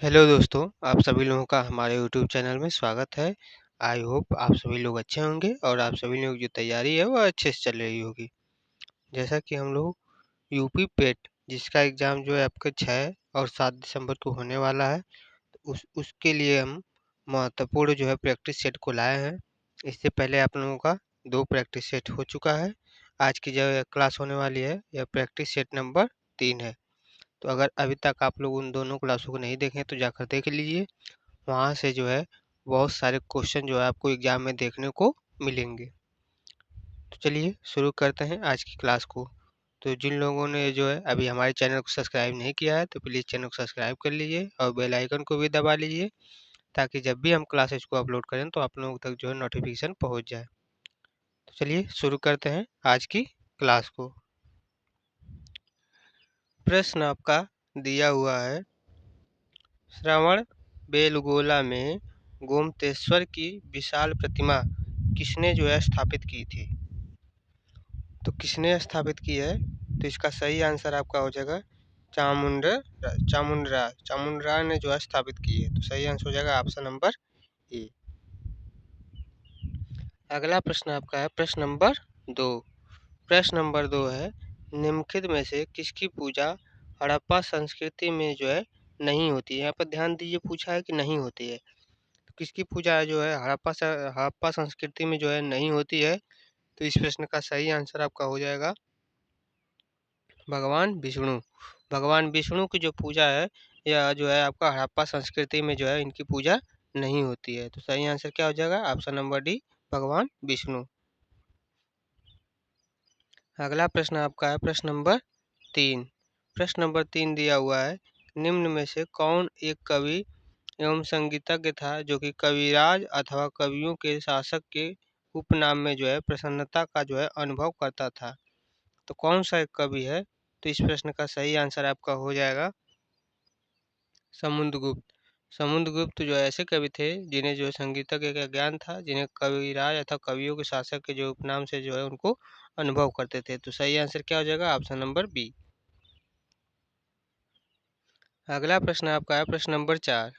Hello दोस्तों, आप सभी लोगों का हमारे यूट्यूब चैनल में स्वागत है। आई होप आप सभी लोग अच्छे होंगे और आप सभी लोग जो तैयारी है वो अच्छे से चल रही होगी। जैसा कि हम लोग यूपी पेट जिसका एग्ज़ाम जो है आपका 6 और 7 दिसंबर को होने वाला है, उसके लिए हम महत्वपूर्ण जो है प्रैक्टिस सेट को लाए हैं। इससे पहले आप लोगों का 2 प्रैक्टिस सेट हो चुका है। आज की जो क्लास होने वाली है यह प्रैक्टिस सेट नंबर 3 है। तो अगर अभी तक आप लोग उन दोनों क्लासों को नहीं देखे तो जाकर देख लीजिए। वहाँ से जो है बहुत सारे क्वेश्चन जो है आपको एग्जाम में देखने को मिलेंगे। तो चलिए शुरू करते हैं आज की क्लास को। तो जिन लोगों ने जो है अभी हमारे चैनल को सब्सक्राइब नहीं किया है तो प्लीज़ चैनल को सब्सक्राइब कर लीजिए और बेल आइकन को भी दबा लीजिए, ताकि जब भी हम क्लासेस को अपलोड करें तो आप लोगों तक जो है नोटिफिकेशन पहुँच जाए। तो चलिए शुरू करते हैं आज की क्लास को। प्रश्न आपका दिया हुआ है, श्रवण बेलगोला में गोमतेश्वर की विशाल प्रतिमा किसने जो है स्थापित की थी? तो किसने स्थापित की है? तो इसका सही आंसर आपका हो जाएगा चामुंडरा ने जो है स्थापित की है। तो सही आंसर हो जाएगा ऑप्शन नंबर ए। अगला प्रश्न आपका है प्रश्न नंबर 2। प्रश्न नंबर 2 है, निम्नलिखित में से किसकी पूजा हड़प्पा संस्कृति में जो है नहीं होती है? यहाँ पर ध्यान दीजिए, पूछा है कि नहीं होती है। तो किसकी पूजा जो है हड़प्पा संस्कृति में जो है नहीं होती है? तो इस प्रश्न का सही आंसर आपका हो जाएगा भगवान विष्णु। भगवान विष्णु की जो पूजा है यह जो है आपका हड़प्पा संस्कृति में जो है इनकी पूजा नहीं होती है। तो सही आंसर क्या हो जाएगा? ऑप्शन नंबर डी, भगवान विष्णु। अगला प्रश्न आपका है प्रश्न नंबर 3। प्रश्न नंबर 3 दिया हुआ है, निम्न में से कौन एक कवि एवं संगीतज्ञ था जो कि कविराज अथवा कवियों के शासक के उपनाम में जो है प्रसन्नता का जो है अनुभव करता था? तो कौन सा एक कवि है? तो इस प्रश्न का सही आंसर आपका हो जाएगा समुद्रगुप्त। समुद्रगुप्त जो ऐसे कवि थे जिन्हें जो संगीतज्ञ का ज्ञान था, जिन्हें कविराज अथवा कवियों के शासक के जो उपनाम से जो है उनको अनुभव करते थे। तो सही आंसर क्या हो जाएगा? Option number B. अगला प्रश्न आपका है प्रश्न नंबर 4।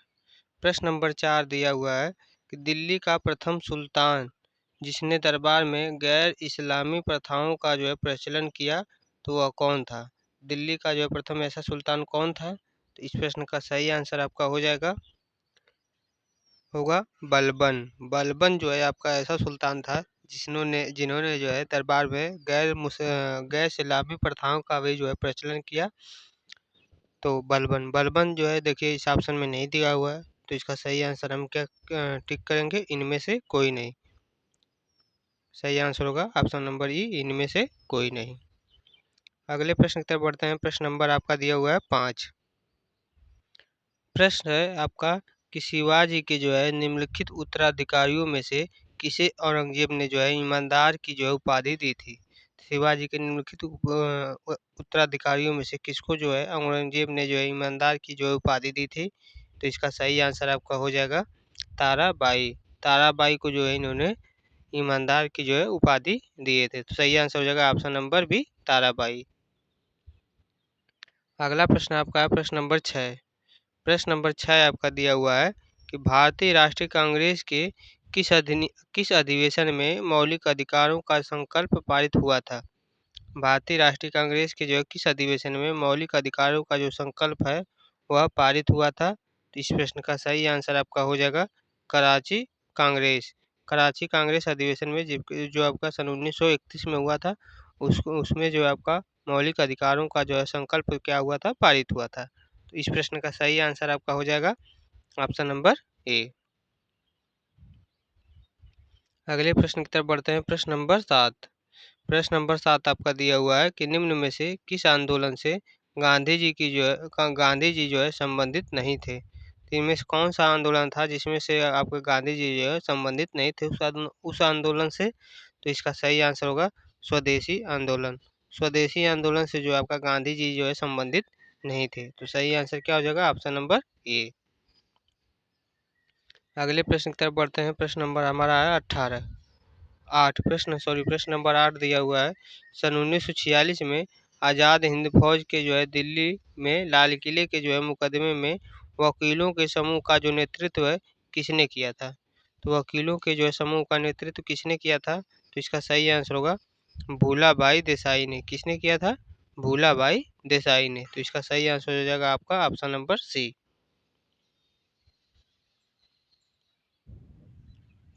प्रश्न नंबर 4 दिया हुआ है कि दिल्ली का प्रथम सुल्तान जिसने दरबार में गैर इस्लामी प्रथाओं का जो है प्रचलन किया, तो वह कौन था? दिल्ली का जो है प्रथम ऐसा सुल्तान कौन था? तो इस प्रश्न का सही आंसर आपका हो जाएगा होगा बलबन। बलबन जो है आपका ऐसा सुल्तान था जिन्होंने जो है दरबार में गैर इस्लामी प्रथाओं का भी जो है प्रचलन किया। तो बलबन बलबन जो है देखिए इस ऑप्शन में नहीं दिया हुआ है। तो इसका सही आंसर हम क्या टिक करेंगे? इनमें से कोई नहीं। सही आंसर होगा ऑप्शन नंबर ई, इनमें से कोई नहीं। अगले प्रश्न की तरफ बढ़ते हैं। प्रश्न नंबर आपका दिया हुआ है 5। प्रश्न है आपका कि शिवाजी के जो है निम्नलिखित उत्तराधिकारियों में से किसे औरंगजेब ने जो है ईमानदार की जो है उपाधि दी थी? शिवाजी के निम्नलिखित उत्तराधिकारियों में से किसको जो है औरंगजेब ने जो है ईमानदार की जो है उपाधि दी थी? तो इसका सही आंसर आपका हो जाएगा ताराबाई। ताराबाई को जो है इन्होंने ईमानदार की जो है उपाधि दिए थे। तो सही आंसर हो जाएगा ऑप्शन नंबर बी, ताराबाई। अगला प्रश्न आपका है प्रश्न नंबर 6। प्रश्न नंबर 6 आपका दिया हुआ है कि भारतीय राष्ट्रीय कांग्रेस के किस अधिवेशन में मौलिक अधिकारों का संकल्प पारित हुआ था? भारतीय राष्ट्रीय कांग्रेस के जो है किस अधिवेशन में मौलिक अधिकारों का जो संकल्प है वह पारित हुआ था? तो इस प्रश्न का सही आंसर आपका हो जाएगा कराची कांग्रेस। कराची कांग्रेस अधिवेशन में जो आपका सन 1931 में हुआ था, उसमें जो आपका मौलिक अधिकारों का जो है संकल्प क्या हुआ था? पारित हुआ था। तो इस प्रश्न का सही आंसर आपका हो जाएगा ऑप्शन नंबर ए। अगले प्रश्न की तरफ बढ़ते हैं। प्रश्न नंबर 7। प्रश्न नंबर 7 आपका दिया हुआ है कि निम्न में से किस आंदोलन से गांधी जी जो है संबंधित नहीं थे? तो इनमें से कौन सा आंदोलन था जिसमें से आपके गांधी जी जो है संबंधित नहीं थे उस आंदोलन से? तो इसका सही आंसर होगा स्वदेशी आंदोलन। स्वदेशी आंदोलन से जो आपका गांधी जी जो है संबंधित नहीं थे। तो सही आंसर क्या हो जाएगा? Option number A. अगले प्रश्न की तरफ बढ़ते हैं। प्रश्न नंबर हमारा है 18। प्रश्न नंबर 8 दिया हुआ है, सन 1946 में आज़ाद हिंद फौज के जो है दिल्ली में लाल किले के जो है मुकदमे में वकीलों के समूह का जो नेतृत्व है किसने किया था? तो वकीलों के जो है समूह का नेतृत्व किसने किया था? तो इसका सही आंसर होगा भूलाबाई देसाई ने। किसने किया था? भूलाबाई देसाई ने। तो इसका सही आंसर हो जाएगा आपका ऑप्शन नंबर सी।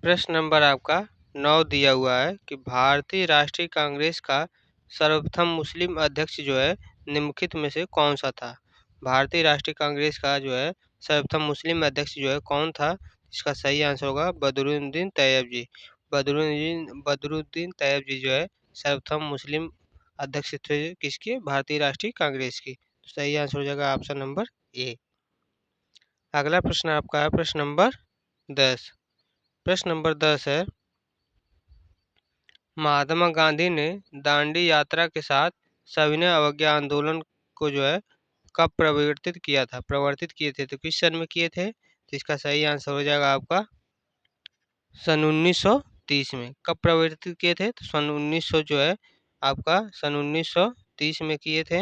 प्रश्न नंबर आपका 9 दिया हुआ है कि भारतीय राष्ट्रीय कांग्रेस का सर्वप्रथम मुस्लिम अध्यक्ष जो है निम्नलिखित में से कौन सा था? भारतीय राष्ट्रीय कांग्रेस का जो है सर्वप्रथम मुस्लिम अध्यक्ष जो है कौन था? इसका सही आंसर होगा बदरुद्दीन तैयब जी। बदरुद्दीन तैयब जी जो है सर्वप्रथम मुस्लिम अध्यक्ष थे किसके? भारतीय राष्ट्रीय कांग्रेस की। तो सही आंसर हो जाएगा ऑप्शन नंबर ए। अगला प्रश्न आपका है प्रश्न नंबर 10। प्रश्न नंबर 10 है, महात्मा गांधी ने दांडी यात्रा के साथ सविनय अवज्ञा आंदोलन को जो है कब प्रवर्तित किए थे? तो किस सन में किए थे? तो इसका सही आंसर हो जाएगा आपका सन 1930 में। कब प्रवर्तित किए थे? तो सन 1900 जो है आपका सन 1930 में किए थे।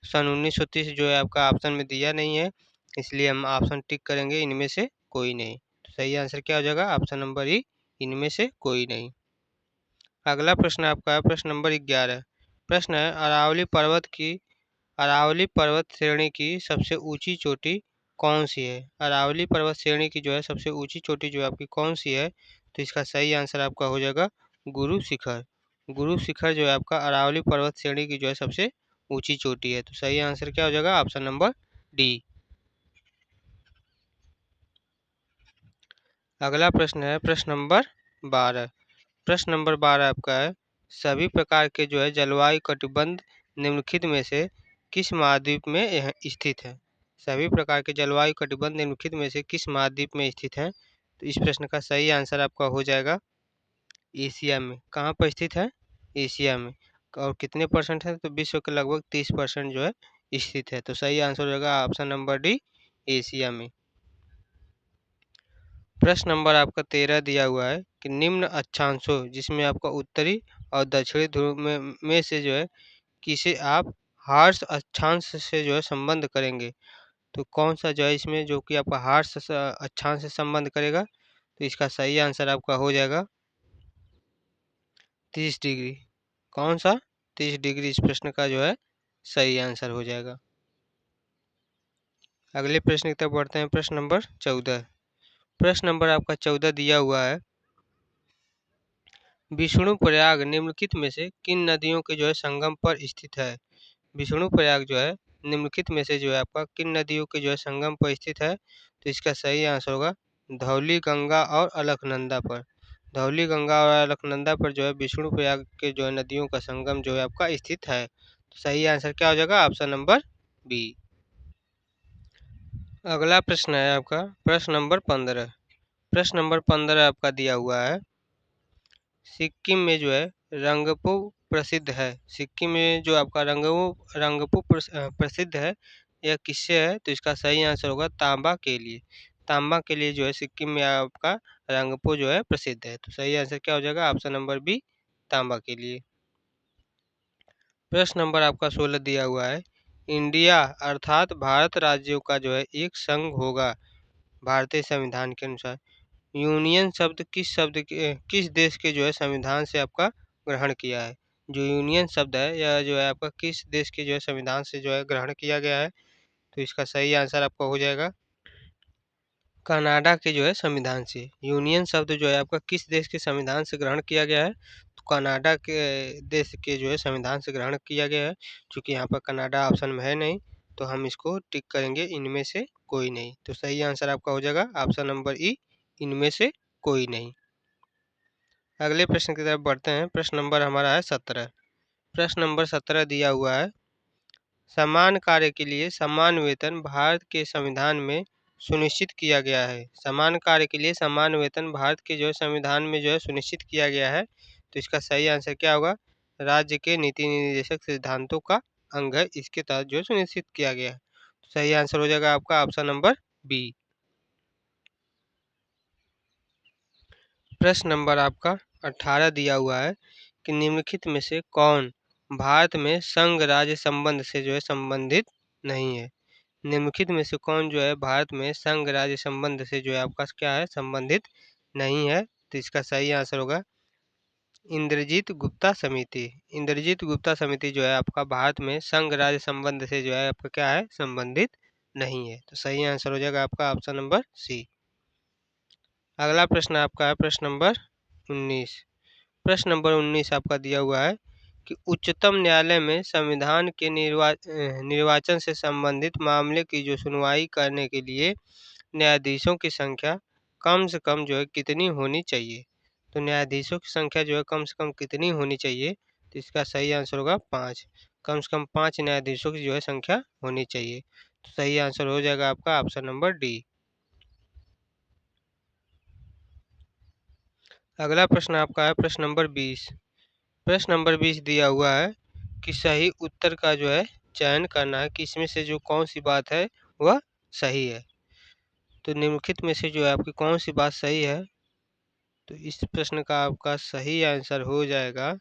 सन 1930 जो है आपका ऑप्शन में दिया नहीं है, इसलिए हम ऑप्शन टिक करेंगे इनमें से कोई नहीं। तो सही आंसर क्या हो जाएगा? ऑप्शन नंबर ई, इनमें से कोई नहीं। अगला प्रश्न आपका है प्रश्न नंबर 11। प्रश्न है, अरावली पर्वत श्रेणी की सबसे ऊंची चोटी कौन सी है? अरावली पर्वत श्रेणी की जो है सबसे ऊंची चोटी जो है आपकी कौन सी है? तो इसका सही आंसर आपका हो जाएगा गुरु शिखर। गुरु शिखर जो है आपका अरावली पर्वत श्रेणी की जो है सबसे ऊंची चोटी है। तो सही आंसर क्या हो जाएगा? Option number D. अगला प्रश्न है प्रश्न नंबर 12। प्रश्न नंबर 12 आपका है, सभी प्रकार के जो है जलवायु कटिबंध निम्नलिखित में से किस महाद्वीप में यह स्थित है? सभी प्रकार के जलवायु कटिबंध निम्नलिखित में से किस महाद्वीप में स्थित है? तो इस प्रश्न का सही आंसर आपका हो जाएगा एशिया में। कहाँ पर स्थित है? एशिया में। और कितने परसेंट है? तो विश्व के लगभग 30% जो है स्थित है। तो सही आंसर हो जाएगा ऑप्शन नंबर डी, एशिया में। प्रश्न नंबर आपका 13 दिया हुआ है कि निम्न अक्षांशों जिसमें आपका उत्तरी और दक्षिणी ध्रुव में से जो है किसे आप हार्श अक्षांश से जो है संबंध करेंगे? तो कौन सा जो है इसमें जो कि आपका हार्श अक्षांश से संबंध करेगा? तो इसका सही आंसर आपका हो जाएगा 30 डिग्री। कौन सा? 30 डिग्री इस प्रश्न का जो है सही आंसर हो जाएगा। अगले प्रश्न की तरफ बढ़ते हैं प्रश्न नंबर 14। प्रश्न नंबर आपका 14 दिया हुआ है, विष्णुप्रयाग निम्नलिखित में से किन नदियों के जो है संगम पर स्थित है? विष्णुप्रयाग जो है निम्नलिखित में से जो है आपका किन नदियों के जो है संगम पर स्थित है? तो इसका सही आंसर होगा धौली गंगा और अलकनंदा पर। धौली गंगा और अलकनंदा पर जो है विष्णुप्रयाग के जो है नदियों का संगम जो है आपका स्थित है। तो सही आंसर क्या हो जाएगा? Option number B. अगला प्रश्न है आपका प्रश्न नंबर 15। प्रश्न नंबर 15 आपका दिया हुआ है, सिक्किम में जो है रंगपो प्रसिद्ध है। सिक्किम में जो आपका रंगपो प्रसिद्ध है, यह किससे है? तो इसका सही आंसर होगा तांबा के लिए। तांबा के लिए जो है सिक्किम में आपका रंगपो जो है प्रसिद्ध है। तो सही आंसर क्या हो जाएगा? ऑप्शन नंबर बी, तांबा के लिए। प्रश्न नंबर आपका 16 दिया हुआ है, इंडिया अर्थात भारत राज्यों का जो है एक संघ होगा भारतीय संविधान के अनुसार। यूनियन शब्द किस देश के जो है संविधान से आपका ग्रहण किया है? जो यूनियन शब्द है यह जो है आपका किस देश के जो है संविधान से जो है ग्रहण किया गया है? तो इसका सही आंसर आपका हो जाएगा कनाडा के जो है संविधान से। यूनियन शब्द जो है आपका किस देश के संविधान से ग्रहण किया गया है? तो कनाडा के देश के जो है संविधान से ग्रहण किया गया है। चूंकि यहाँ पर कनाडा ऑप्शन में है नहीं, तो हम इसको टिक करेंगे इनमें से कोई नहीं। तो सही आंसर आपका हो जाएगा ऑप्शन नंबर ई, इनमें से कोई नहीं। अगले प्रश्न की तरफ बढ़ते हैं। प्रश्न नंबर हमारा है 17। प्रश्न नंबर 17 दिया हुआ है, समान कार्य के लिए समान वेतन भारत के संविधान में सुनिश्चित किया गया है। समान कार्य के लिए समान वेतन भारत के जो है संविधान में जो है सुनिश्चित किया गया है। तो इसका सही आंसर क्या होगा? राज्य के नीति निर्देशक सिद्धांतों का अंग है, इसके तहत जो है सुनिश्चित किया गया है। तो सही आंसर हो जाएगा आपका ऑप्शन नंबर बी। प्रश्न नंबर आपका 18 दिया हुआ है कि निम्नलिखित में से कौन भारत में संघ राज्य संबंध से जो है संबंधित नहीं है? निम्नलिखित में से कौन जो है भारत में संघ राज्य संबंध से जो है आपका क्या है संबंधित नहीं है? तो इसका सही आंसर होगा इंद्रजीत गुप्ता समिति। इंद्रजीत गुप्ता समिति जो है आपका भारत में संघ राज्य संबंध से जो है आपका क्या है संबंधित नहीं है। तो सही आंसर हो जाएगा आपका ऑप्शन नंबर सी। अगला प्रश्न आपका है प्रश्न नंबर 19। प्रश्न नंबर 19 आपका दिया हुआ है कि उच्चतम न्यायालय में संविधान के निर्वाचन से संबंधित मामले की जो सुनवाई करने के लिए न्यायाधीशों की संख्या कम से कम जो है कितनी होनी चाहिए? तो न्यायाधीशों की संख्या जो है कम से कम कितनी होनी चाहिए? तो इसका सही आंसर होगा 5। कम से कम 5 न्यायाधीशों की जो है संख्या होनी चाहिए। तो सही आंसर हो जाएगा आपका ऑप्शन नंबर डी। अगला प्रश्न आपका है प्रश्न नंबर 20। प्रश्न नंबर 20 दिया हुआ है कि सही उत्तर का जो है चयन करना है कि इसमें से जो कौन सी बात है वह सही है। तो निम्नलिखित में से जो है आपकी कौन सी बात सही है? तो इस प्रश्न का आपका सही आंसर हो जाएगा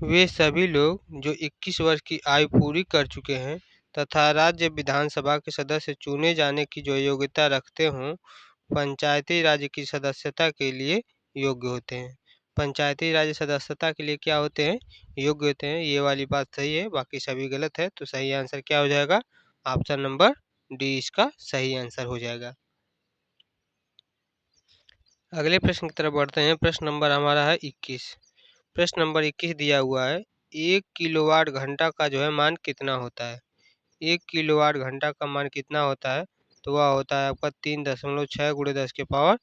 वे सभी लोग जो 21 वर्ष की आयु पूरी कर चुके हैं तथा राज्य विधानसभा के सदस्य चुने जाने की जो योग्यता रखते हों पंचायती राज्य की सदस्यता के लिए योग्य होते हैं। पंचायती राज्य सदस्यता के लिए क्या होते हैं? योग्य होते हैं। ये वाली बात सही है, बाकी सभी गलत है। तो सही आंसर क्या हो जाएगा? ऑप्शन नंबर डी इसका सही आंसर हो जाएगा। अगले प्रश्न की तरफ बढ़ते हैं। प्रश्न नंबर हमारा है 21। प्रश्न नंबर 21 दिया हुआ है 1 किलोवाट घंटा का जो है मान कितना होता है? 1 किलोवाट घंटा का मान कितना होता है? तो वह होता है आपका 3.6 गुणे 10 के पावर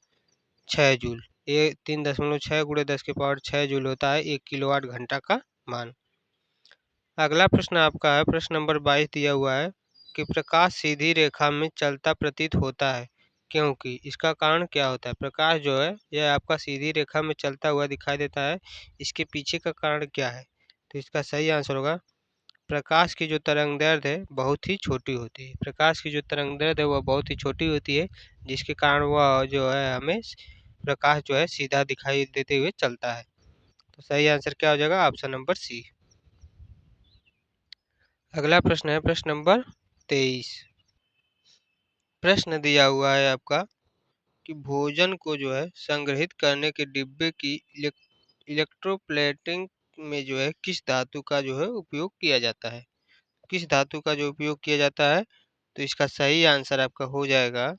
6 जूल। ये 3.6 गुणे 10 के पावर 6 जूल होता है 1 किलोवाट घंटा का मान। अगला प्रश्न आपका है प्रश्न नंबर 22 दिया हुआ है कि प्रकाश सीधी रेखा में चलता प्रतीत होता है क्योंकि इसका कारण क्या होता है? प्रकाश जो है यह आपका सीधी रेखा में चलता हुआ दिखाई देता है, इसके पीछे का कारण क्या है? तो इसका सही आंसर होगा प्रकाश की जो तरंगदैर्ध्य है बहुत ही छोटी होती है। प्रकाश की जो तरंगदैर्ध्य है वह बहुत ही छोटी होती है, जिसके कारण वह जो है हमें प्रकाश जो है सीधा दिखाई देते हुए चलता है। तो सही आंसर क्या हो जाएगा? Option number C. अगला प्रश्न है प्रश्न नंबर 23। प्रश्न दिया हुआ है आपका कि भोजन को जो है संग्रहित करने के डिब्बे की इलेक्ट्रोप्लेटिंग में जो है किस धातु का जो है उपयोग किया जाता है? किस धातु का जो उपयोग किया जाता है? तो इसका सही आंसर आपका हो जाएगा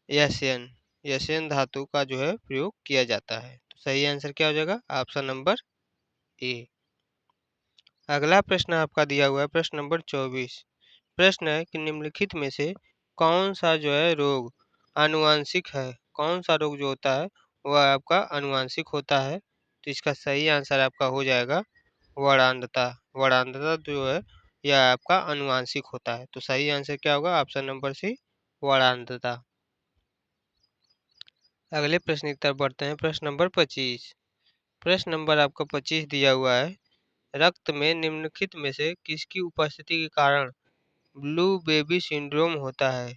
एशियन। एशियन धातु का जो है प्रयोग किया जाता है। तो सही आंसर क्या हो जाएगा? Option number A. अगला प्रश्न आपका दिया हुआ है प्रश्न नंबर 24। प्रश्न है कि निम्नलिखित में से कौन सा जो है रोग आनुवांशिक है? कौन सा रोग जो होता है वह आपका आनुवांशिक होता है? तो इसका सही आंसर आपका हो जाएगा वर्णांधता। वर्णांधता जो है यह आपका आनुवांशिक होता है। तो सही आंसर क्या होगा? ऑप्शन नंबर सी वर्णांधता। अगले प्रश्न की तरफ बढ़ते हैं। प्रश्न नंबर 25। प्रश्न नंबर आपका 25 दिया हुआ है रक्त में निम्नलिखित में से किसकी उपस्थिति के कारण ब्लू बेबी सिंड्रोम होता है?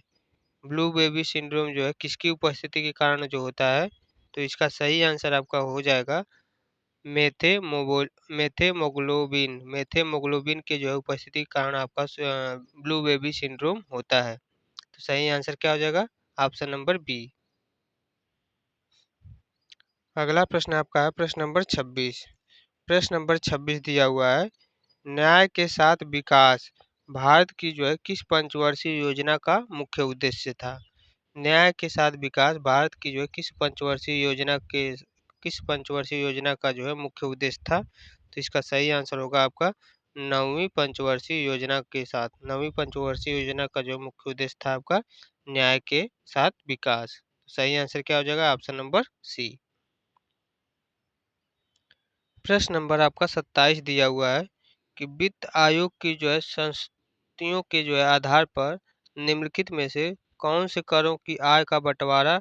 ब्लू बेबी सिंड्रोम जो है किसकी उपस्थिति के कारण जो होता है? तो इसका सही आंसर आपका हो जाएगा मेथेमोग्लोबिन। मेथेमोग्लोबिन के जो है उपस्थिति के कारण आपका ब्लू बेबी सिंड्रोम होता है। तो सही आंसर क्या हो जाएगा? Option number B. अगला प्रश्न आपका है प्रश्न नंबर 26। प्रश्न नंबर 26 दिया हुआ है न्याय के साथ विकास भारत की जो है किस पंचवर्षीय योजना का मुख्य उद्देश्य था? न्याय के साथ विकास भारत की जो है किस पंचवर्षीय योजना का जो है मुख्य उद्देश्य था? तो इसका सही आंसर होगा आपका 9वीं पंचवर्षीय योजना के साथ। 9वीं पंचवर्षीय योजना का जो मुख्य उद्देश्य था आपका न्याय के साथ विकास। सही आंसर क्या हो जाएगा? Option number C. प्रश्न नंबर आपका 27 दिया हुआ है कि वित्त आयोग की जो है संस्तुतियों के जो है आधार पर निम्नलिखित में से कौन से करों की आय का बंटवारा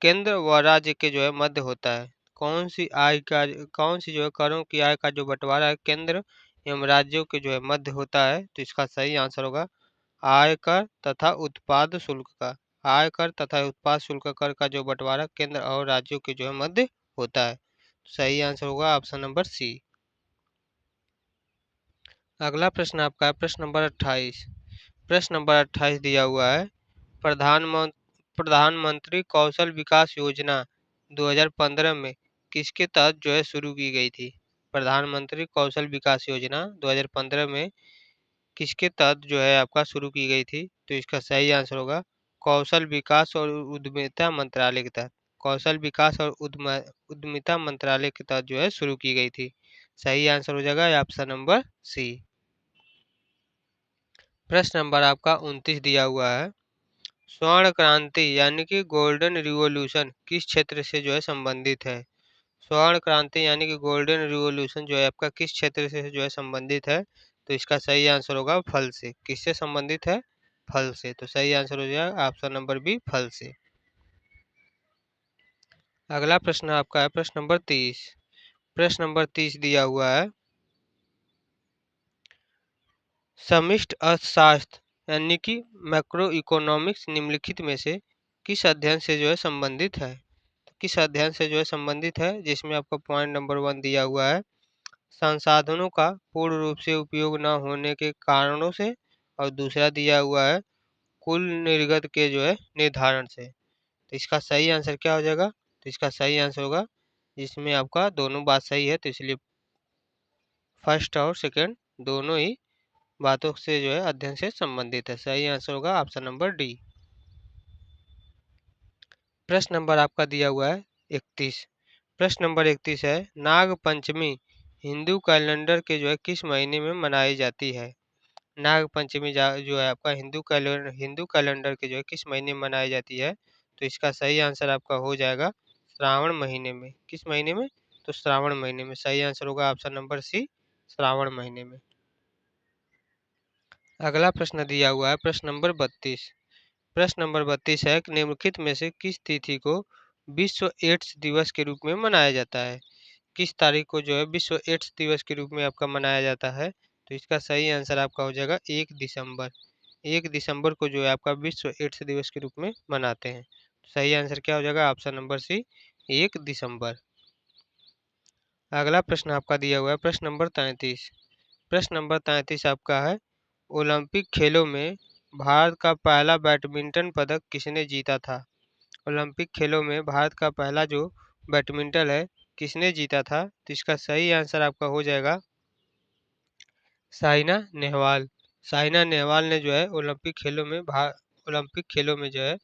केंद्र व राज्य के जो है मध्य होता है? कौन सी जो है करों की आय का जो बंटवारा है केंद्र एवं राज्यों के जो है मध्य होता है? तो इसका सही आंसर होगा आयकर तथा उत्पाद शुल्क का। आयकर तथा उत्पाद शुल्क कर का जो बंटवारा केंद्र और राज्यों के जो है मध्य होता है। सही आंसर होगा ऑप्शन नंबर सी। अगला प्रश्न आपका है प्रश्न नंबर 28। प्रश्न नंबर 28 दिया हुआ है प्रधानमंत्री कौशल विकास योजना 2015 में किसके तहत जो है शुरू की गई थी। प्रधानमंत्री कौशल विकास योजना 2015 में किसके तहत जो है आपका शुरू की गई थी। तो इसका सही आंसर होगा कौशल विकास और उद्यमिता मंत्रालय के तहत। कौशल विकास और उद्यमिता मंत्रालय के तहत जो है शुरू की गई थी। सही आंसर हो जाएगा ऑप्शन नंबर सी। प्रश्न नंबर आपका 29 दिया हुआ है स्वर्ण क्रांति यानी कि गोल्डन रिवॉल्यूशन किस क्षेत्र से जो है संबंधित है। स्वर्ण क्रांति यानी कि गोल्डन रिवॉल्यूशन जो है आपका किस क्षेत्र से जो है संबंधित है। तो इसका सही आंसर होगा फल से। किससे संबंधित है? फल से। तो सही आंसर हो जाएगा ऑप्शन नंबर बी फल से। अगला प्रश्न आपका है प्रश्न नंबर 30। प्रश्न नंबर 30 दिया हुआ है समष्टि अर्थशास्त्र यानी कि मैक्रो इकोनॉमिक्स निम्नलिखित में से किस अध्ययन से जो है संबंधित है। किस अध्ययन से जो है संबंधित है, जिसमें आपका पॉइंट नंबर 1 दिया हुआ है संसाधनों का पूर्ण रूप से उपयोग न होने के कारणों से, और दूसरा दिया हुआ है कुल निर्गत के जो है निर्धारण से। तो इसका सही आंसर क्या हो जाएगा? तो इसका सही आंसर होगा जिसमें आपका दोनों बात सही है, तो इसलिए फर्स्ट और सेकंड दोनों ही बातों से जो है अध्ययन से संबंधित है। सही आंसर होगा ऑप्शन नंबर डी। प्रश्न नंबर आपका दिया हुआ है 31। प्रश्न नंबर 31 है नाग पंचमी हिंदू कैलेंडर के जो है किस महीने में मनाई जाती है। नाग पंचमी जो है आपका हिंदू कैलेंडर के जो है किस महीने में मनाई जाती है। तो इसका सही आंसर आपका हो जाएगा श्रावण महीने में। किस महीने में? तो श्रावण महीने में। सही आंसर होगा ऑप्शन नंबर सी श्रावण महीने में। अगला प्रश्न दिया हुआ है प्रश्न नंबर 32। प्रश्न नंबर 32 है कि निम्नलिखित में से किस तिथि को विश्व एड्स दिवस के रूप में मनाया जाता है। किस तारीख को जो है विश्व एड्स दिवस के रूप में आपका मनाया जाता है। तो इसका सही आंसर आपका हो जाएगा 1 दिसंबर। 1 दिसंबर को जो है आपका विश्व एड्स दिवस के रूप में मनाते हैं। सही आंसर क्या हो जाएगा? ऑप्शन नंबर सी 1 दिसंबर। अगला प्रश्न आपका दिया हुआ है प्रश्न नंबर 33। प्रश्न नंबर 33 आपका है ओलंपिक खेलों में भारत का पहला बैडमिंटन पदक किसने जीता था। ओलंपिक खेलों में भारत का पहला जो बैडमिंटन है किसने जीता था। तो इसका सही आंसर आपका हो जाएगा साइना नेहवाल। साइना नेहवाल ने जो है ओलंपिक खेलों में जो है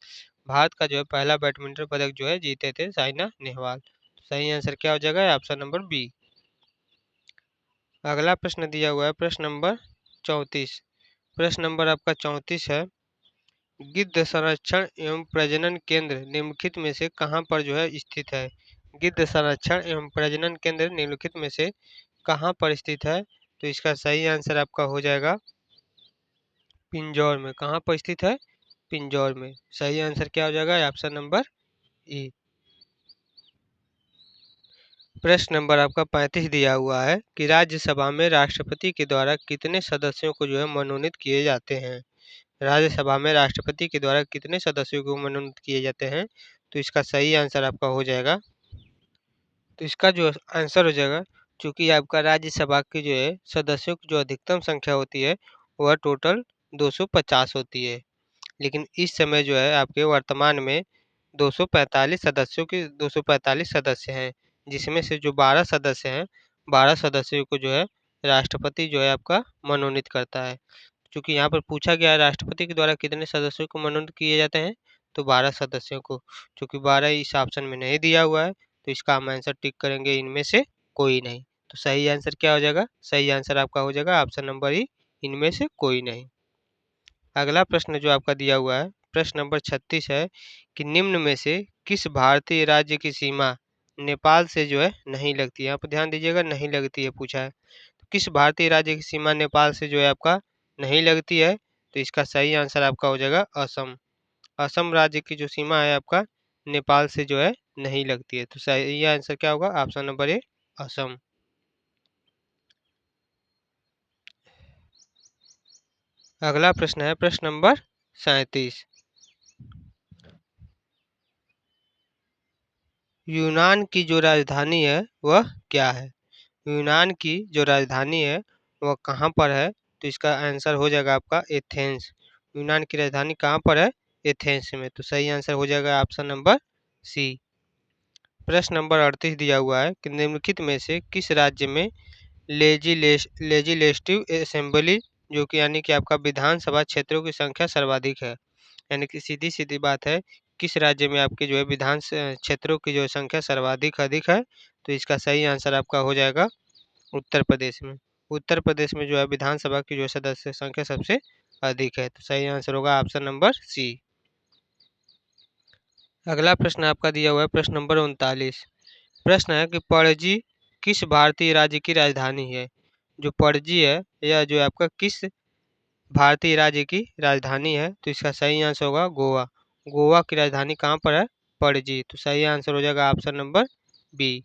भारत का जो है पहला बैडमिंटन पदक जो है जीते थे साइना नेहवाल। सही आंसर क्या हो जाएगा? Option number B. अगला प्रश्न दिया हुआ है प्रश्न नंबर 34। प्रश्न नंबर आपका 34 है गिद्ध संरक्षण एवं प्रजनन केंद्र निम्नलिखित में से कहाँ पर जो है स्थित है। गिद्ध संरक्षण एवं प्रजनन केंद्र निम्नलिखित में से कहाँ पर स्थित है। तो इसका सही आंसर आपका हो जाएगा पिंजौर में। कहाँ पर स्थित है? पिंजौर में। सही आंसर क्या हो जाएगा? ऑप्शन नंबर ई। प्रश्न नंबर आपका 35 दिया हुआ है कि राज्यसभा में राष्ट्रपति के द्वारा कितने सदस्यों को जो है मनोनीत किए जाते हैं। राज्यसभा में राष्ट्रपति के द्वारा कितने सदस्यों को मनोनीत किए जाते हैं। तो इसका सही आंसर आपका हो जाएगा, तो इसका जो आंसर हो जाएगा चूंकि आपका राज्यसभा के जो है सदस्यों की जो अधिकतम संख्या होती है वह टोटल 250 होती है। लेकिन इस समय जो है आपके वर्तमान में 245 सदस्य हैं, जिसमें से जो 12 सदस्य हैं 12 सदस्यों को जो है राष्ट्रपति जो है आपका मनोनीत करता है। चूंकि यहाँ पर पूछा गया है राष्ट्रपति के द्वारा कितने सदस्यों को मनोनीत किए जाते हैं, तो 12 सदस्यों को। चूंकि 12 इस ऑप्शन में नहीं दिया हुआ है तो इसका हम आंसर टिक करेंगे इनमें से कोई नहीं। तो सही आंसर क्या हो जाएगा? सही आंसर आपका हो जाएगा ऑप्शन नंबर ई इनमें से कोई नहीं। अगला प्रश्न जो आपका दिया हुआ है प्रश्न नंबर 36 है कि निम्न में से किस भारतीय राज्य की सीमा नेपाल से जो है नहीं लगती है। यहाँ पर ध्यान दीजिएगा नहीं लगती है पूछा है। तो किस भारतीय राज्य की सीमा नेपाल से जो है आपका नहीं लगती है। तो इसका सही आंसर आपका हो जाएगा असम। असम राज्य की जो सीमा है आपका नेपाल से जो है नहीं लगती है। तो सही आंसर क्या होगा? Option number A Assam. अगला प्रश्न है प्रश्न नंबर 37। यूनान की जो राजधानी है वह क्या है। यूनान की जो राजधानी है वह कहाँ पर है? तो इसका आंसर हो जाएगा आपका एथेंस। यूनान की राजधानी कहाँ पर है? एथेंस में। तो सही आंसर हो जाएगा ऑप्शन नंबर सी। प्रश्न नंबर 38 दिया हुआ है कि निम्नलिखित में से किस राज्य में लेजिस्लेटिव असेंबली जो कि यानी कि आपका विधानसभा क्षेत्रों की संख्या सर्वाधिक है? यानी कि सीधी सीधी बात है, किस राज्य में आपकी जो है क्षेत्रों की जो संख्या सर्वाधिक अधिक है? तो इसका सही आंसर आपका हो जाएगा उत्तर प्रदेश में। उत्तर प्रदेश में जो है विधानसभा की जो सदस्य संख्या सबसे अधिक है। तो सही आंसर होगा ऑप्शन नंबर सी। अगला प्रश्न आपका दिया हुआ है प्रश्न नंबर 39। प्रश्न है कि पणजी किस भारतीय राज्य की राजधानी है? जो पणजी है यह जो है आपका किस भारतीय राज्य की राजधानी है? तो इसका सही आंसर होगा गोवा। गोवा की राजधानी कहाँ पर है? पणजी। तो सही आंसर हो जाएगा ऑप्शन नंबर बी।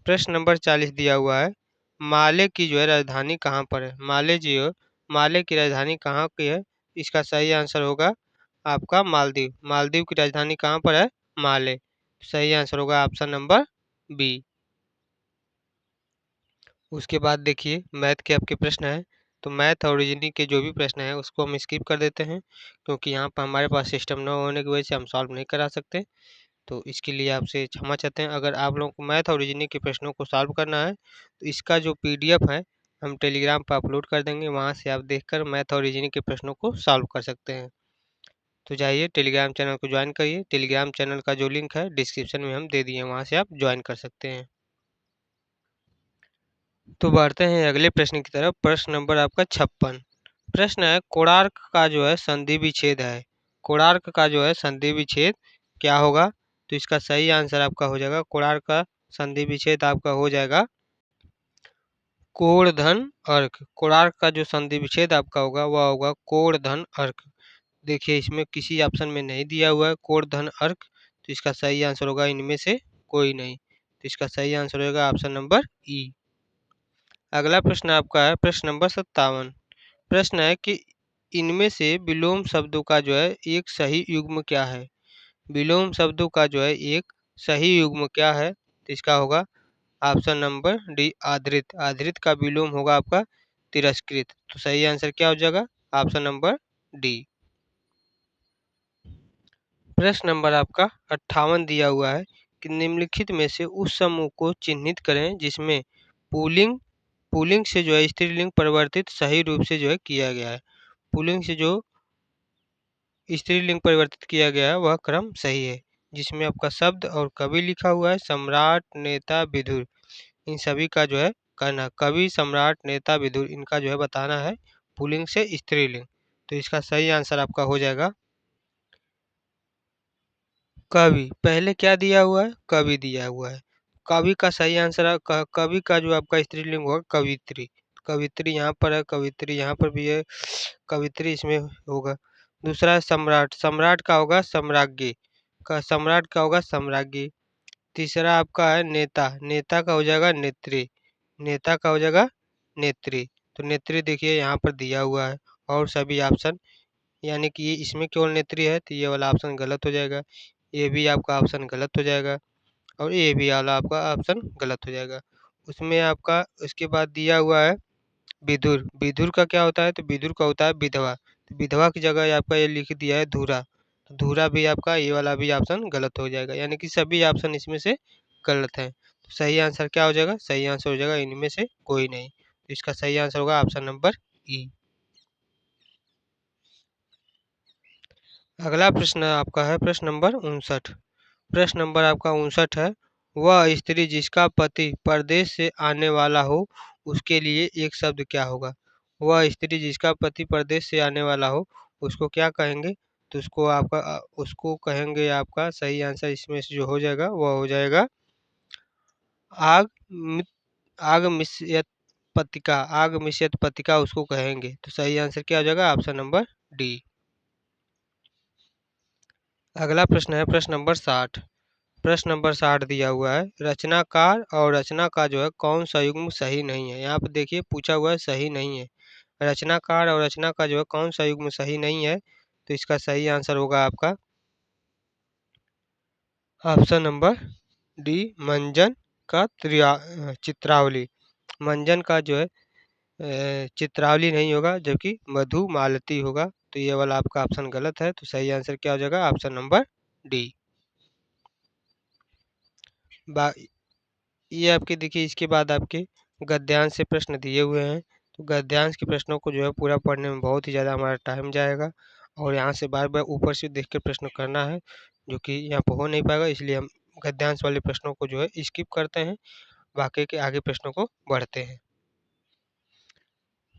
प्रश्न नंबर 40 दिया हुआ है, माले की जो है राजधानी कहाँ पर है? माले की राजधानी कहाँ की है? इसका सही आंसर होगा आपका मालदीव। मालदीव की राजधानी कहाँ पर है? माले। सही आंसर होगा ऑप्शन नंबर बी। उसके बाद देखिए मैथ के आपके प्रश्न हैं, तो मैथ और रीजनिंग के जो भी प्रश्न हैं उसको हम स्किप कर देते हैं, क्योंकि यहाँ पर हमारे पास सिस्टम न होने की वजह से हम सॉल्व नहीं करा सकते। तो इसके लिए आपसे क्षमा चाहते हैं। अगर आप लोगों को मैथ और रीजनिंग के प्रश्नों को सॉल्व करना है तो इसका जो पीडीएफ है हम टेलीग्राम पर अपलोड कर देंगे, वहाँ से आप देखकर मैथ और रीजनिंग के प्रश्नों को सॉल्व कर सकते हैं। तो जाइए टेलीग्राम चैनल को ज्वाइन करिए। टेलीग्राम चैनल का जो लिंक है डिस्क्रिप्शन में हम दे दिए हैं, वहाँ से आप ज्वाइन कर सकते हैं। तो बढ़ते हैं अगले प्रश्न की तरफ। प्रश्न नंबर आपका 56। प्रश्न है कोणार्क का जो है संधि विच्छेद है। कोणार्क का जो है संधि विच्छेद क्या होगा? तो इसका सही आंसर आपका हो जाएगा कोणार्क का संधि विच्छेद आपका हो जाएगा कोण धन अर्क। कोणार्क का जो संधि विच्छेद आपका होगा वह होगा कोण धन अर्क। देखिए इसमें किसी ऑप्शन में नहीं दिया हुआ है कोण धन अर्क, तो इसका सही आंसर होगा इनमें से कोई नहीं। तो इसका सही आंसर होगा ऑप्शन नंबर ई। अगला प्रश्न आपका है प्रश्न नंबर 57। प्रश्न है कि इनमें से विलोम शब्दों का जो है एक सही युग्म क्या है? विलोम शब्दों का जो है एक सही युग्म क्या है? तो इसका होगा ऑप्शन नंबर डी आधृत। आधृत का विलोम होगा आपका तिरस्कृत। तो सही आंसर क्या हो जाएगा? Option number D. प्रश्न नंबर आपका 58 दिया हुआ है कि निम्नलिखित में से उस समूह को चिन्हित करें जिसमें पुल्लिंग पुल्लिंग से जो है स्त्रीलिंग परिवर्तित सही रूप से जो है किया गया है। पुल्लिंग से जो स्त्रीलिंग परिवर्तित किया गया है वह क्रम सही है, जिसमें आपका शब्द और कवि लिखा हुआ है सम्राट नेता विदुर। इन सभी का जो है करना कवि सम्राट नेता विदुर इनका जो है बताना है पुल्लिंग से स्त्रीलिंग। तो इसका सही आंसर आपका हो जाएगा कवि। पहले क्या दिया हुआ है? कवि दिया हुआ है। कवि का सही आंसर है कवि का जो आपका स्त्रीलिंग होगा कवित्री। कवित्री यहाँ पर है, कवित्री यहाँ पर भी है, कवित्री इसमें होगा। दूसरा है सम्राट। सम्राट का होगा सम्राज्ञी। सम्राट का होगा सम्राज्ञी। तीसरा आपका है नेता। नेता का हो जाएगा नेत्री। नेता का हो जाएगा नेत्री। तो नेत्री देखिए यहाँ पर दिया हुआ है और सभी ऑप्शन, यानी कि ये इसमें केवल नेत्री है तो ये वाला ऑप्शन गलत हो जाएगा। ये भी आपका ऑप्शन गलत हो जाएगा और ये भी वाला आपका ऑप्शन गलत हो जाएगा। उसमें आपका उसके बाद दिया हुआ है विदुर। विदुर का क्या होता है? तो विदुर का होता है विधवा। तो विधवा की जगह आपका ये लिख दिया है धूरा। तो धूरा भी आपका ये वाला भी ऑप्शन गलत हो जाएगा, यानी कि सभी ऑप्शन इसमें से गलत है। तो सही आंसर क्या हो जाएगा? सही आंसर हो जाएगा इनमें से कोई नहीं। तो इसका सही आंसर होगा ऑप्शन नंबर ई। अगला प्रश्न आपका है प्रश्न नंबर 59। प्रश्न नंबर आपका 59 है, वह स्त्री जिसका पति परदेश से आने वाला हो उसके लिए एक शब्द क्या होगा? वह स्त्री जिसका पति परदेश से आने वाला हो उसको क्या कहेंगे? तो उसको आपका उसको कहेंगे आपका सही आंसर इसमें से जो हो जाएगा वह हो जाएगा आग मित आग मिश्यत पतिका। आग मिश्यत पतिका उसको कहेंगे। तो सही आंसर क्या हो जाएगा? Option number D. अगला प्रश्न है प्रश्न नंबर 60। प्रश्न नंबर 60 दिया हुआ है, रचनाकार और रचना का जो है कौन सा युग्म सही नहीं है? यहाँ पर देखिए पूछा हुआ है सही नहीं है। रचनाकार और रचना का जो है कौन सा युग्म सही नहीं है? तो इसका सही आंसर होगा आपका ऑप्शन नंबर डी मंजन का चित्रावली। मंजन का जो है चित्रावली नहीं होगा, जबकि मधुमालती होगा। तो ये वाला आपका ऑप्शन गलत है। तो सही आंसर क्या हो जाएगा? Option number D. बा ये आपके देखिए, इसके बाद आपके गद्यांश से प्रश्न दिए हुए हैं। तो गद्यांश के प्रश्नों को जो है पूरा पढ़ने में बहुत ही ज़्यादा हमारा टाइम जाएगा, और यहाँ से बार बार ऊपर से देख के प्रश्न करना है, जो कि यहाँ पर हो नहीं पाएगा। इसलिए हम गद्यांश वाले प्रश्नों को जो है स्किप करते हैं, बाकी के आगे प्रश्नों को बढ़ते हैं।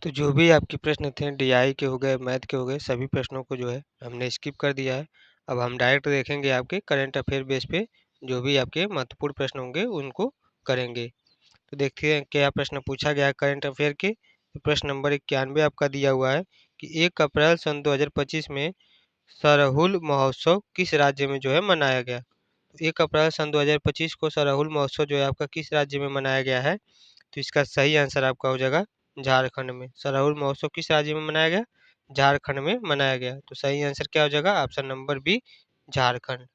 तो जो भी आपके प्रश्न थे, डीआई के हो गए, मैथ के हो गए, सभी प्रश्नों को जो है हमने स्किप कर दिया है। अब हम डायरेक्ट देखेंगे आपके करंट अफेयर बेस पे जो भी आपके महत्वपूर्ण प्रश्न होंगे उनको करेंगे। तो देखते हैं क्या प्रश्न पूछा गया है करंट अफेयर के। तो प्रश्न नंबर 91 आपका दिया हुआ है कि 1 अप्रैल सन 2025 में सरहुल महोत्सव किस राज्य में जो है मनाया गया। तो 1 अप्रैल सन 2025 को सरहुल महोत्सव जो है आपका किस राज्य में मनाया गया है। तो इसका सही आंसर आपका हो जाएगा झारखंड में। सरहुल महोत्सव किस राज्य में मनाया गया? झारखंड में मनाया गया। तो सही आंसर क्या हो जाएगा? Option number B, Jharkhand.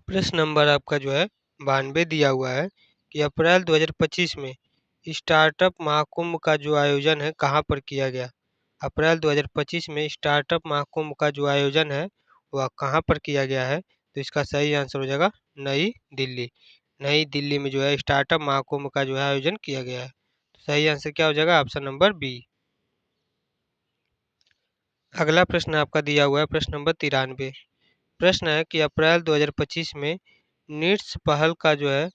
प्रश्न नंबर आपका जो है 92 दिया हुआ है कि अप्रैल 2025 में स्टार्टअप महाकुंभ का जो आयोजन है कहाँ पर किया गया। अप्रैल 2025 में स्टार्टअप महाकुंभ का जो आयोजन है वह कहाँ पर किया गया है। तो इसका सही आंसर हो जाएगा नई दिल्ली। नई दिल्ली में जो है स्टार्टअप महाकुंभ का जो है आयोजन किया गया है। तो सही आंसर क्या हो जाएगा? Option number B. अगला प्रश्न आपका दिया हुआ है प्रश्न नंबर 93। प्रश्न है कि अप्रैल 2025 में निट्स पहल का जो है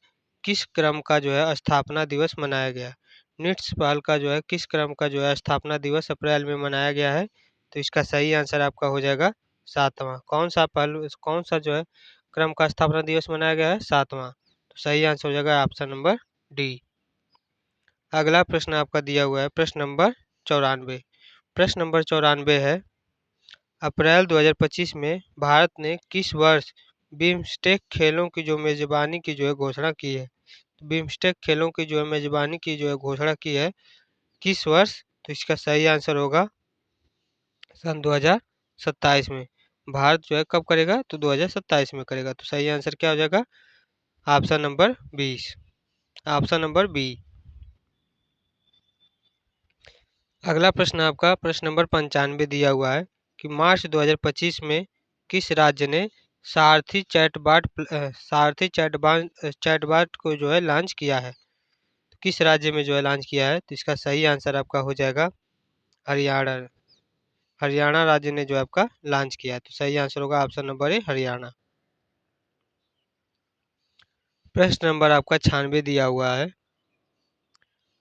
किस क्रम का जो है स्थापना दिवस मनाया गया। निट्स पहल का जो है किस क्रम का जो है स्थापना दिवस अप्रैल में मनाया गया है। तो इसका सही आंसर आपका हो जाएगा 7वां। कौन सा जो है क्रम का स्थापना दिवस मनाया गया है? 7वां। तो सही आंसर हो जाएगा ऑप्शन नंबर डी। अगला प्रश्न आपका दिया हुआ है प्रश्न नंबर 94। प्रश्न नंबर 94 है अप्रैल 2025 में भारत ने किस वर्ष बिम्स्टेक खेलों की जो मेजबानी की जो है घोषणा की है। बिम्स्टेक खेलों की जो है मेजबानी की जो है घोषणा की है किस वर्ष। तो इसका सही आंसर होगा सन 2027 में। भारत जो है कब करेगा? तो 2027 में करेगा। तो सही आंसर क्या हो जाएगा? Option number 20, option number B. अगला प्रश्न आपका प्रश्न नंबर 95 दिया हुआ है कि मार्च 2025 में किस राज्य ने सारथी चैटबॉट को जो है लॉन्च किया है। तो किस राज्य में जो है लॉन्च किया है। तो इसका सही आंसर आपका हो जाएगा हरियाणा। हरियाणा राज्य ने जो है आपका लॉन्च किया है। तो सही आंसर होगा ऑप्शन नंबर ए, हरियाणा। प्रश्न नंबर आपका 96 दिया हुआ है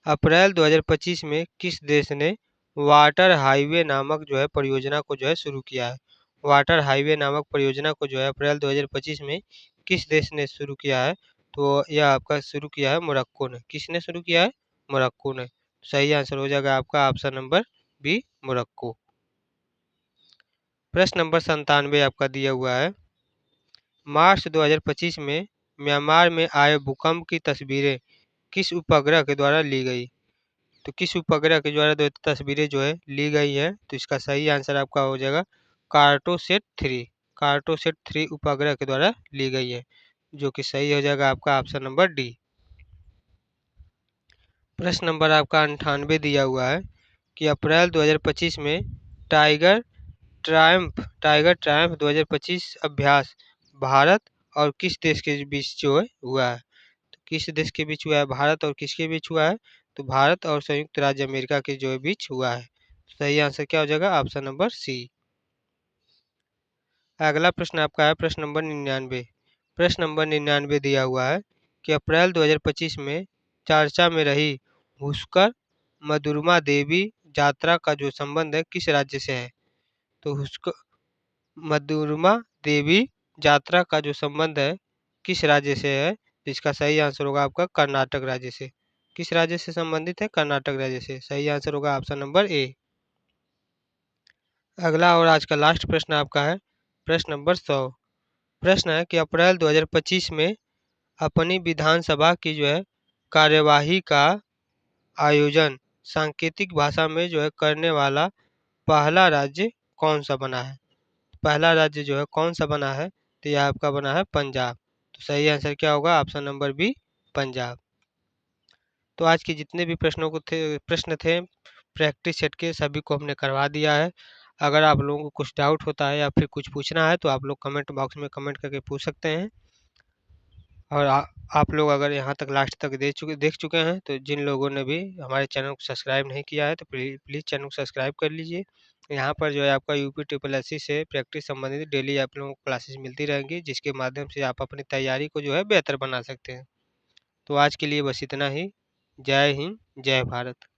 अप्रैल 2025 में किस देश ने वाटर हाईवे नामक जो है परियोजना को जो है शुरू किया है। वाटर हाईवे नामक परियोजना को जो है अप्रैल 2025 में किस देश ने शुरू किया है। तो यह आपका शुरू किया है मोरक्को ने। किसने शुरू किया है? मोरक्को ने। सही आंसर हो जाएगा आपका ऑप्शन नंबर बी, मोरक्को। प्रश्न नंबर 97 आपका दिया हुआ है मार्च 2025 में म्यांमार में आए भूकंप की तस्वीरें किस उपग्रह के द्वारा ली गई। तो किस उपग्रह के द्वारा दो तस्वीरें जो है ली गई है। तो इसका सही आंसर आपका हो जाएगा कार्टोसेट 3। कार्टोसेट 3 उपग्रह के द्वारा ली गई है, जो कि सही हो जाएगा आपका ऑप्शन नंबर डी। प्रश्न नंबर आपका 98 दिया हुआ है कि अप्रैल 2025 में टाइगर टाइगर ट्रायम्फ 2025 अभ्यास भारत और किस देश के बीच जो है हुआ है। तो किस देश के बीच हुआ है? भारत और किसके बीच हुआ है? तो भारत और संयुक्त राज्य अमेरिका के जो बीच हुआ है। सही आंसर क्या हो जाएगा? Option number C. अगला प्रश्न आपका है प्रश्न नंबर 99। प्रश्न नंबर 99 दिया हुआ है कि अप्रैल 2025 में चर्चा में रही हुस्कर मधुरमा देवी यात्रा का जो संबंध है किस राज्य से है। तो हुस्कर मधुरमा देवी यात्रा का जो संबंध है किस राज्य से है। इसका सही आंसर होगा आपका कर्नाटक राज्य से। किस राज्य से संबंधित है? कर्नाटक राज्य से। सही आंसर होगा ऑप्शन नंबर ए। अगला और आज का लास्ट प्रश्न आपका है प्रश्न नंबर 100। प्रश्न है कि अप्रैल 2025 में अपनी विधानसभा की जो है कार्यवाही का आयोजन सांकेतिक भाषा में जो है करने वाला पहला राज्य कौन सा बना है। पहला राज्य जो है कौन सा बना है। तो यह आपका बना है पंजाब। तो सही आंसर क्या होगा? Option number B, Punjab. तो आज के जितने भी प्रश्न थे प्रैक्टिस सेट के, सभी को हमने करवा दिया है। अगर आप लोगों को कुछ डाउट होता है या फिर कुछ पूछना है तो आप लोग कमेंट बॉक्स में कमेंट करके पूछ सकते हैं। और आप लोग अगर यहाँ तक लास्ट तक देख चुके हैं, तो जिन लोगों ने भी हमारे चैनल को सब्सक्राइब नहीं किया है तो प्लीज़ चैनल को सब्सक्राइब कर लीजिए। यहाँ पर जो है आपका यूपी ट्रिपल एससी से प्रैक्टिस संबंधित डेली आप लोगों को क्लासेस मिलती रहेंगी, जिसके माध्यम से आप अपनी तैयारी को जो है बेहतर बना सकते हैं। तो आज के लिए बस इतना ही। जय हिंद, जय भारत।